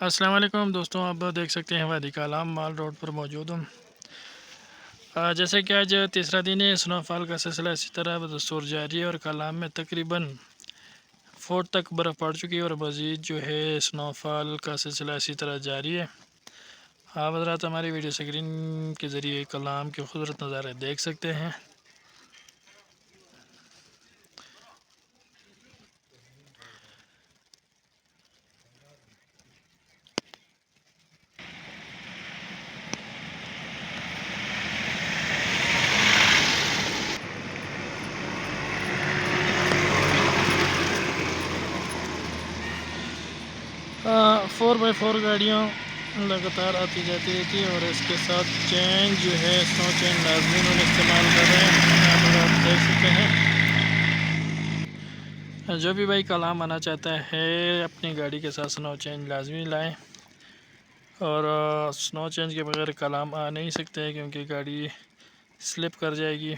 अस्सलाम वालेकुम दोस्तों, आप देख सकते हैं वादी कालाम माल रोड पर मौजूद हूँ। जैसे कि आज तीसरा दिन है, स्नोफॉल का सिलसिला इसी तरह बदस्तूर जारी है और कालाम में तकरीबन 4 तक बर्फ़ पड़ चुकी है और मज़ीद जो है स्नोफॉल का सिलसिला इसी तरह जारी है। आप हज़रात हमारी वीडियो स्क्रीन के ज़रिए कालाम के खूबसूरत नज़ारे देख सकते हैं। फोर बाई फोर गाड़ियाँ लगातार आती जाती रहती है और इसके साथ चेन जो है स्नो चेन लाजमी उन्होंने इस्तेमाल कर रहे हैं। आप देख सकते हैं, जो भी भाई कलाम आना चाहता है अपनी गाड़ी के साथ स्नो चेन लाजमी लाएं और स्नो चेंज के बगैर कलाम आ नहीं सकते क्योंकि गाड़ी स्लिप कर जाएगी।